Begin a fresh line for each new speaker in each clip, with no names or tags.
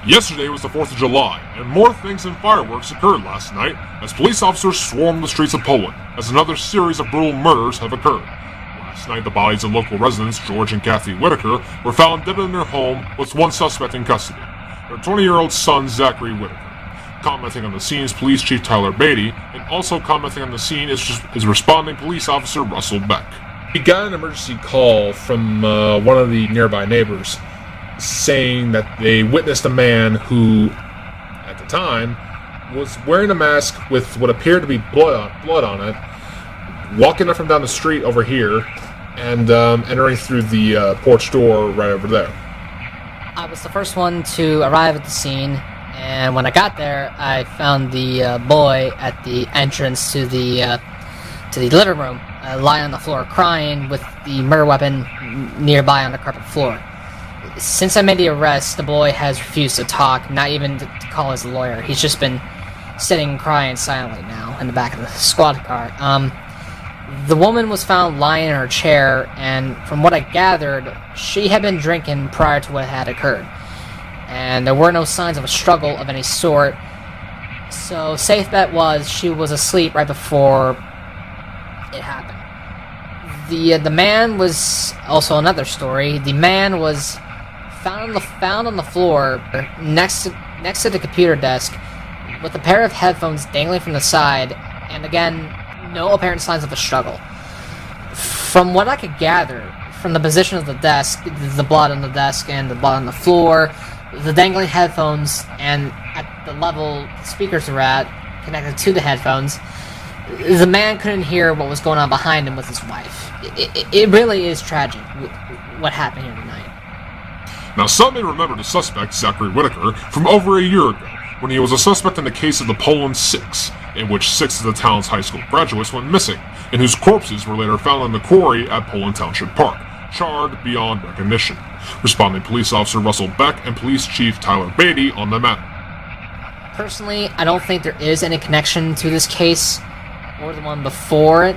Yesterday was the 4th of July, and more things than fireworks occurred last night as police officers swarmed the streets of Poland as another series of brutal murders have occurred. Last night, the bodies of local residents George and Kathy Whitaker were found dead in their home with one suspect in custody, their 20-year-old son Zachary Whitaker. Commenting on the scene is Police Chief Tyler Beatty, and also commenting on the scene is responding police officer Russell Beck. He got an emergency call from one of the nearby neighbors saying that they witnessed a man who, at the time, was wearing a mask with what appeared to be blood on it, walking up and down the street over here, and entering through the porch door right over there.
I was the first one to arrive at the scene, and when I got there, I found the boy at the entrance to the living room, lying on the floor crying with the murder weapon nearby on the carpet floor. Since I made the arrest, the boy has refused to talk, not even to call his lawyer. He's just been sitting and crying silently now in the back of the squad car. The woman was found lying in her chair, and from what I gathered, she had been drinking prior to what had occurred. And there were no signs of a struggle of any sort, so safe bet was she was asleep right before it happened. The man was also another story. The man was found on the floor next to the computer desk with a pair of headphones dangling from the side, and again, no apparent signs of a struggle. From what I could gather from the position of the desk, the blood on the desk and the blood on the floor, the dangling headphones, and at the level the speakers were at, connected to the headphones, the man couldn't hear what was going on behind him with his wife. It really is tragic what happened here tonight.
Now, some may remember the suspect, Zachary Whitaker, from over a year ago, when he was a suspect in the case of the Poland Six, in which 6 of the town's high school graduates went missing, and whose corpses were later found in the quarry at Poland Township Park, charred beyond recognition. Responding Police Officer Russell Beck and Police Chief Tyler Beatty on the matter.
Personally, I don't think there is any connection to this case, or the one before it,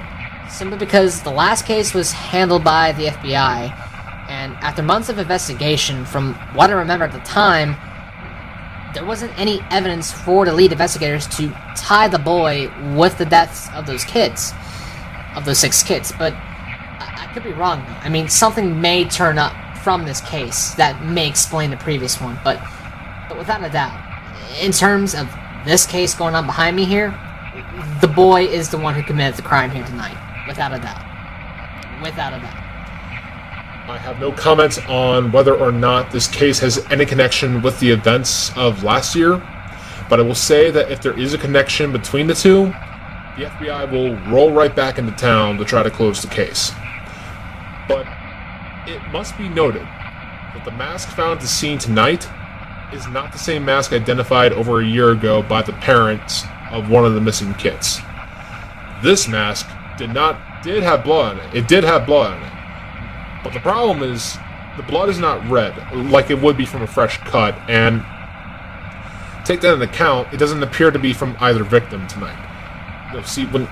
simply because the last case was handled by the FBI, and after months of investigation, from what I remember at the time, there wasn't any evidence for the lead investigators to tie the boy with the deaths of those kids, of those 6 kids, but I could be wrong though. I mean, something may turn up from this case that may explain the previous one, but without a doubt, in terms of this case going on behind me here, the boy is the one who committed the crime here tonight, without a doubt. Without a doubt.
I have no comments on whether or not this case has any connection with the events of last year, but I will say that if there is a connection between the two, the FBI will roll right back into town to try to close the case. But it must be noted that the mask found at the scene tonight is not the same mask identified over a year ago by the parents of one of the missing kids. This mask did have blood on it. It did have blood on it. But the problem is, the blood is not red, like it would be from a fresh cut, and take that into account, it doesn't appear to be from either victim tonight. See, when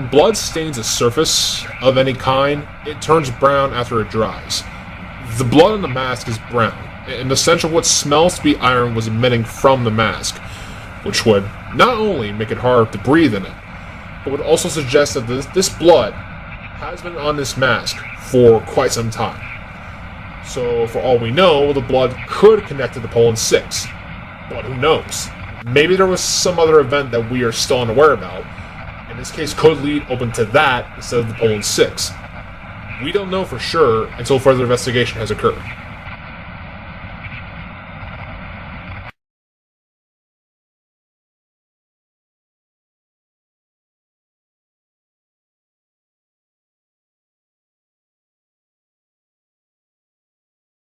blood stains a surface of any kind, it turns brown after it dries. The blood on the mask is brown, and essentially what smells to be iron was emitting from the mask, which would not only make it hard to breathe in it, but would also suggest that this blood has been on this mask for quite some time. So, for all we know, the blood could connect to the Poland Six. But who knows? Maybe there was some other event that we are still unaware about, and this case could lead open to that instead of the Poland Six. We don't know for sure until further investigation has occurred.